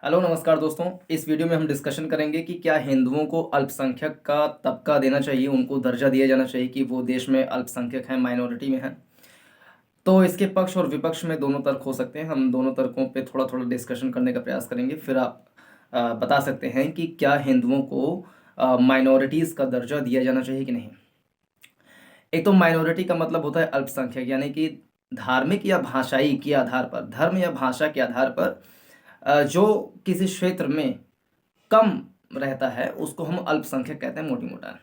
Hello नमस्कार दोस्तों। इस वीडियो में हम डिस्कशन करेंगे कि क्या हिंदुओं को अल्पसंख्यक का तबका देना चाहिए, उनको दर्जा दिया जाना चाहिए कि वो देश में अल्पसंख्यक हैं, माइनॉरिटी में हैं। तो इसके पक्ष और विपक्ष में दोनों तर्क हो सकते हैं। हम दोनों तर्कों पे थोड़ा थोड़ा डिस्कशन करने का प्रयास करेंगे, फिर आप बता सकते हैं कि क्या हिंदुओं को माइनॉरिटीज़ का दर्जा दिया जाना चाहिए कि नहीं। एक तो माइनॉरिटी का मतलब होता है अल्पसंख्यक, यानी कि धार्मिक या भाषाई के आधार पर, धर्म या भाषा के आधार पर जो किसी क्षेत्र में कम रहता है उसको हम अल्पसंख्यक कहते हैं, मोटी मोटा।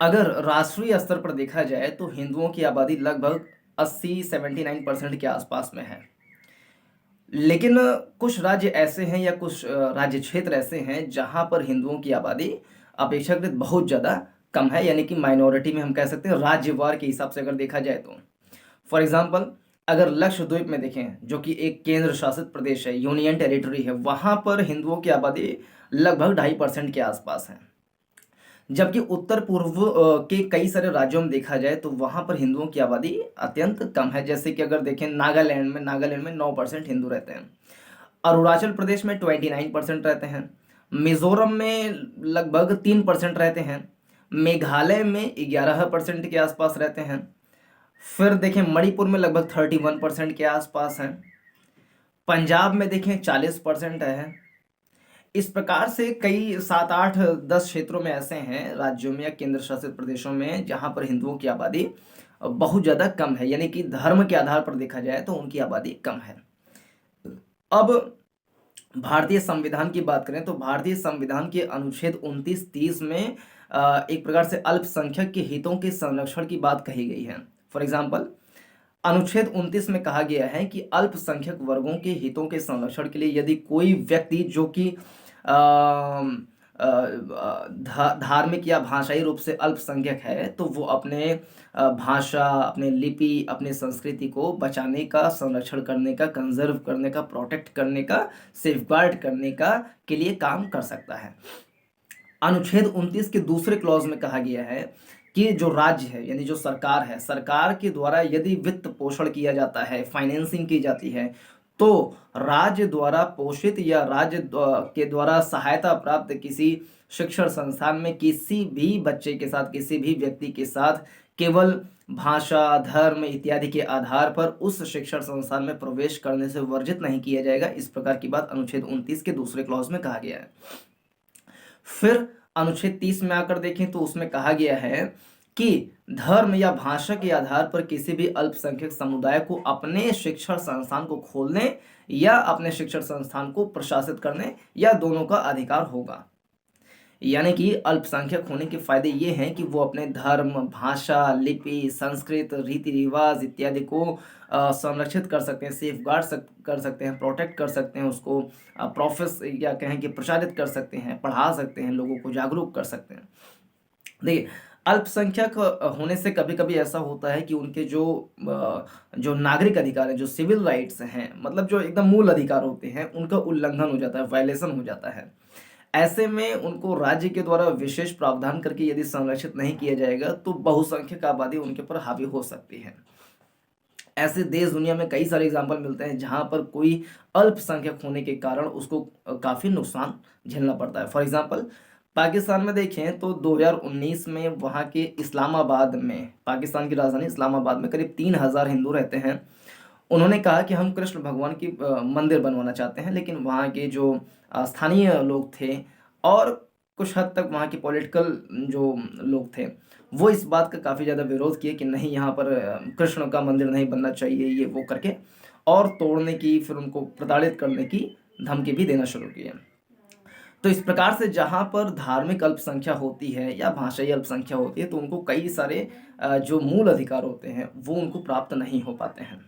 अगर राष्ट्रीय स्तर पर देखा जाए तो हिंदुओं की आबादी लगभग 80-79% के आसपास में है। लेकिन कुछ राज्य ऐसे हैं या कुछ राज्य क्षेत्र ऐसे हैं जहां पर हिंदुओं की आबादी अपेक्षाकृत बहुत ज़्यादा कम है, यानी कि माइनॉरिटी में हम कह सकते हैं राज्यवार के हिसाब से अगर देखा जाए तो। फॉर एग्जाम्पल, अगर लक्षद्वीप में देखें, जो कि एक केंद्र शासित प्रदेश है, यूनियन टेरिटरी है, वहां पर हिंदुओं की आबादी लगभग 2.5% के आसपास है। जबकि उत्तर पूर्व के कई सारे राज्यों में देखा जाए तो वहां पर हिंदुओं की आबादी अत्यंत कम है। जैसे कि अगर देखें नागालैंड में 9% हिंदू रहते हैं। अरुणाचल प्रदेश में 29% रहते हैं। मिजोरम में लगभग 3% रहते हैं। मेघालय में 11% के आसपास रहते हैं। फिर देखें मणिपुर में लगभग 31% के आसपास हैं। पंजाब में देखें 40% है। इस प्रकार से कई 7-8-10 क्षेत्रों में ऐसे हैं, राज्यों में या केंद्र शासित प्रदेशों में, जहां पर हिंदुओं की आबादी बहुत ज़्यादा कम है, यानी कि धर्म के आधार पर देखा जाए तो उनकी आबादी कम है। अब भारतीय संविधान की बात करें तो भारतीय संविधान के अनुच्छेद 29-30 में एक प्रकार से अल्पसंख्यक के हितों के संरक्षण की बात कही गई है। फॉर एग्जाम्पल, अनुच्छेद 29 में कहा गया है कि अल्पसंख्यक वर्गों के हितों के संरक्षण के लिए यदि कोई व्यक्ति जो कि धार्मिक या भाषाई रूप से अल्पसंख्यक है तो वो अपने भाषा, अपने लिपि, अपनी संस्कृति को बचाने का, संरक्षण करने का, कंजर्व करने का, प्रोटेक्ट करने का, सेफगार्ड करने का के लिए काम कर सकता है। अनुच्छेद 29 के दूसरे क्लॉज में कहा गया है कि जो राज्य है, यानी जो सरकार है, सरकार के द्वारा यदि वित्त पोषण किया जाता है, फाइनेंसिंग की जाती है, तो राज्य द्वारा पोषित या राज्य के द्वारा सहायता प्राप्त किसी शिक्षण संस्थान में किसी भी बच्चे के साथ, किसी भी व्यक्ति के साथ केवल भाषा, धर्म इत्यादि के आधार पर उस शिक्षण संस्थान में प्रवेश करने से वर्जित नहीं किया जाएगा। इस प्रकार की बात अनुच्छेद 29 के दूसरे क्लॉज में कहा गया है। फिर अनुच्छेद 30 में आकर देखें तो उसमें कहा गया है कि धर्म या भाषा के आधार पर किसी भी अल्पसंख्यक समुदाय को अपने शिक्षण संस्थान को खोलने या अपने शिक्षण संस्थान को प्रशासित करने या दोनों का अधिकार होगा। यानी कि अल्पसंख्यक होने के फायदे ये हैं कि वो अपने धर्म, भाषा, लिपि, संस्कृत, रीति रिवाज इत्यादि को संरक्षित कर सकते हैं, सेफ गार्ड कर सकते हैं, प्रोटेक्ट कर सकते हैं, उसको प्रोफेस या कहें कि प्रचारित कर सकते हैं, पढ़ा सकते हैं, लोगों को जागरूक कर सकते हैं। देखिए, अल्पसंख्यक होने से कभी कभी ऐसा होता है कि उनके जो नागरिक अधिकार है, जो सिविल राइट्स हैं, मतलब जो एकदम मूल अधिकार होते हैं, उनका उल्लंघन हो जाता है, वायलेशन हो जाता है। ऐसे में उनको राज्य के द्वारा विशेष प्रावधान करके यदि संरक्षित नहीं किया जाएगा तो बहुसंख्यक आबादी उनके ऊपर हावी हो सकती है। ऐसे देश दुनिया में कई सारे एग्जाम्पल मिलते हैं जहां पर कोई अल्पसंख्यक होने के कारण उसको काफ़ी नुकसान झेलना पड़ता है। फॉर एग्जाम्पल, पाकिस्तान में देखें तो 2019 में वहाँ के इस्लामाबाद में, पाकिस्तान की राजधानी इस्लामाबाद में करीब 3,000 हिंदू रहते हैं। उन्होंने कहा कि हम कृष्ण भगवान की मंदिर बनवाना चाहते हैं, लेकिन वहाँ के जो स्थानीय लोग थे और कुछ हद तक वहाँ के पॉलिटिकल जो लोग थे, वो इस बात का काफ़ी ज़्यादा विरोध किए कि नहीं, यहाँ पर कृष्ण का मंदिर नहीं बनना चाहिए, ये वो करके, और तोड़ने की, फिर उनको प्रताड़ित करने की धमकी भी देना शुरू की है। तो इस प्रकार से जहाँ पर धार्मिक अल्पसंख्या होती है या भाषाई अल्पसंख्या होती है तो उनको कई सारे जो मूल अधिकार होते हैं वो उनको प्राप्त नहीं हो पाते हैं।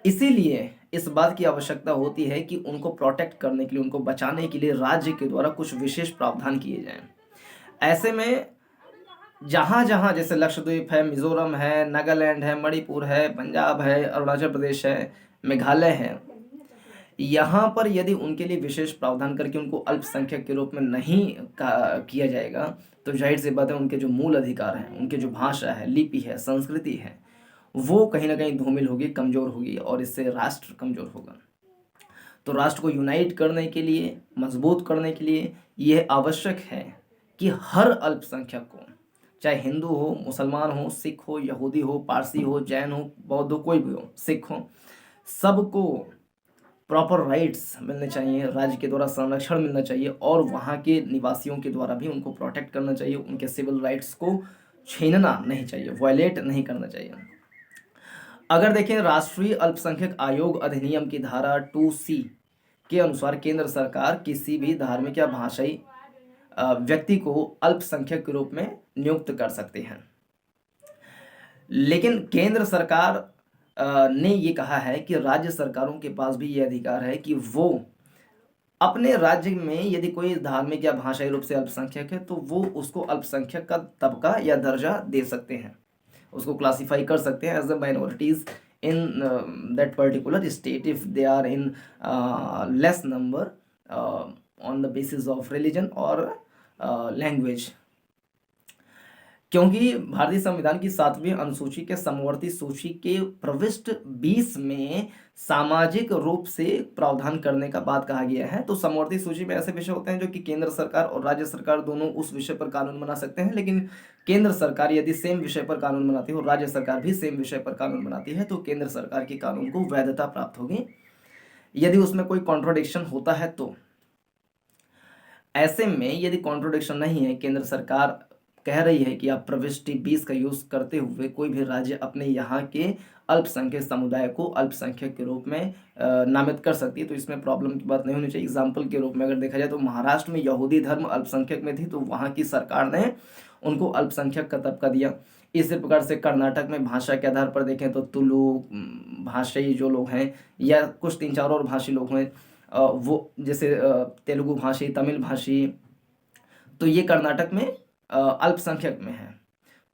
इसीलिए इस बात की आवश्यकता होती है कि उनको प्रोटेक्ट करने के लिए, उनको बचाने के लिए राज्य के द्वारा कुछ विशेष प्रावधान किए जाएं। ऐसे में जहाँ जहाँ, जैसे लक्षद्वीप है, मिजोरम है, नागालैंड है, मणिपुर है, पंजाब है, अरुणाचल प्रदेश है, मेघालय है, यहाँ पर यदि उनके लिए विशेष प्रावधान करके उनको अल्पसंख्यक के रूप में नहीं किया जाएगा तो जाहिर सी बात है उनके जो मूल अधिकार हैं, उनके जो भाषा है, लिपि है, संस्कृति है, वो कहीं ना कहीं धूमिल होगी, कमज़ोर होगी, और इससे राष्ट्र कमज़ोर होगा। तो राष्ट्र को यूनाइट करने के लिए, मजबूत करने के लिए यह आवश्यक है कि हर अल्पसंख्यक को, चाहे हिंदू हो, मुसलमान हो, सिख हो, यहूदी हो, पारसी हो, जैन हो, बौद्ध हो, कोई भी हो, सिख हो, सबको प्रॉपर राइट्स मिलने चाहिए, राज्य के द्वारा संरक्षण मिलना चाहिए और वहाँ के निवासियों के द्वारा भी उनको प्रोटेक्ट करना चाहिए। उनके सिविल राइट्स को छीनना नहीं चाहिए, वायलेट नहीं करना चाहिए। अगर देखें राष्ट्रीय अल्पसंख्यक आयोग अधिनियम की धारा 2C के अनुसार केंद्र सरकार किसी भी धार्मिक या भाषाई व्यक्ति को अल्पसंख्यक के रूप में नियुक्त कर सकते हैं। लेकिन केंद्र सरकार ने ये कहा है कि राज्य सरकारों के पास भी ये अधिकार है कि वो अपने राज्य में यदि कोई धार्मिक या भाषाई रूप से अल्पसंख्यक है तो वो उसको अल्पसंख्यक का तबका या दर्जा दे सकते हैं, उसको क्लासिफाई कर सकते हैं as a minorities in that particular state if they are in less number on the basis of religion और लैंग्वेज। क्योंकि भारतीय संविधान की 7वीं अनुसूची के समवर्ती सूची के प्रविष्ट 20 में सामाजिक रूप से प्रावधान करने का बात कहा गया है। तो समवर्ती सूची में ऐसे विषय होते हैं जो कि केंद्र सरकार और राज्य सरकार दोनों उस विषय पर कानून बना सकते हैं, लेकिन केंद्र सरकार यदि सेम विषय पर कानून बनाती है और राज्य सरकार भी सेम विषय पर कानून बनाती है तो केंद्र सरकार के कानून को वैधता प्राप्त होगी। यदि उसमें कोई कॉन्ट्रोडिक्शन होता है तो ऐसे में यदि कॉन्ट्रोडिक्शन नहीं है, केंद्र सरकार कह रही है कि आप प्रविष्टि 20 का यूज करते हुए कोई भी राज्य अपने यहाँ के अल्पसंख्यक समुदाय को अल्पसंख्यक के रूप में नामित कर सकती है, तो इसमें प्रॉब्लम की बात नहीं होनी चाहिए। एग्जाम्पल के रूप में अगर देखा जाए तो महाराष्ट्र में यहूदी धर्म अल्पसंख्यक में थी तो वहाँ की सरकार ने उनको अल्पसंख्यक का तबका दिया। इसी प्रकार से कर्नाटक में भाषा के आधार पर देखें तो तुलु भाषाई जो लोग हैं या कुछ 3-4 और भाषी लोग हैं, वो जैसे तेलुगु भाषी, तमिल भाषी, तो ये कर्नाटक में अल्पसंख्यक में है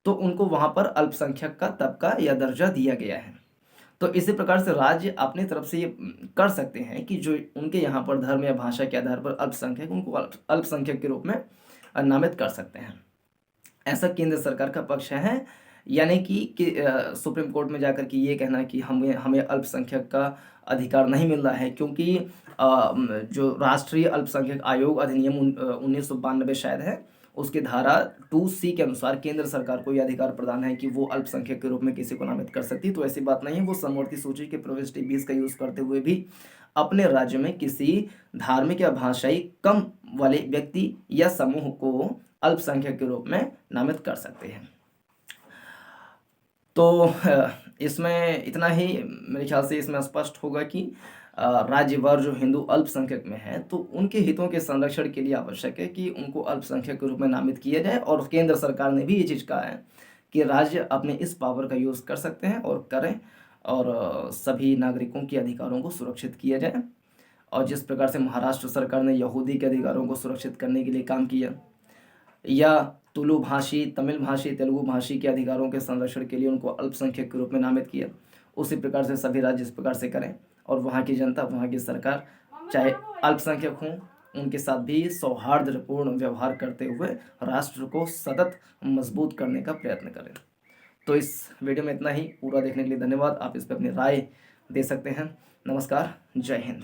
तो उनको वहां पर अल्पसंख्यक का तबका या दर्जा दिया गया है। तो इसी प्रकार से राज्य अपनी तरफ से ये कर सकते हैं कि जो उनके यहाँ पर धर्म या भाषा के आधार पर अल्पसंख्यक, उनको अल्पसंख्यक के रूप में नामित कर सकते हैं। ऐसा केंद्र सरकार का पक्ष है, यानी कि सुप्रीम कोर्ट में जाकर के ये कहना कि हमें अल्पसंख्यक का अधिकार नहीं मिल रहा है, क्योंकि जो राष्ट्रीय अल्पसंख्यक आयोग अधिनियम 1992 शायद है, उसके धारा 2C के अनुसार केंद्र सरकार को यह अधिकार प्रदान है कि वो अल्पसंख्यक के रूप में किसी को नामित कर सकती है। तो ऐसी बात नहीं है, वो समवर्ती सूची के प्रविष्टि 20 का यूज करते हुए भी अपने राज्य में किसी धार्मिक या भाषाई कम वाले व्यक्ति या समूह को अल्पसंख्यक के रूप में नामित कर सकते हैं। तो इसमें इतना ही मेरे ख्याल से इसमें स्पष्ट होगा कि राज्यवार जो हिंदू अल्पसंख्यक में है तो उनके हितों के संरक्षण के लिए आवश्यक है कि उनको अल्पसंख्यक के रूप में नामित किया जाए। और केंद्र सरकार ने भी ये चीज़ कहा है कि राज्य अपने इस पावर का यूज़ कर सकते हैं और करें, और सभी नागरिकों के अधिकारों को सुरक्षित किया जाए। और जिस प्रकार से महाराष्ट्र सरकार ने यहूदी के अधिकारों को सुरक्षित करने के लिए काम किया, या तुलु भाषी, तमिल भाषी, तेलुगु भाषी के अधिकारों के संरक्षण के लिए उनको अल्पसंख्यक के रूप में नामित किया, उसी प्रकार से सभी राज्य इस प्रकार से करें और वहाँ की जनता, वहाँ की सरकार चाहे अल्पसंख्यक हों, उनके साथ भी सौहार्दपूर्ण व्यवहार करते हुए राष्ट्र को सतत मजबूत करने का प्रयत्न करें। तो इस वीडियो में इतना ही। पूरा देखने के लिए धन्यवाद। आप इस पर अपनी राय दे सकते हैं। नमस्कार, जय हिंद।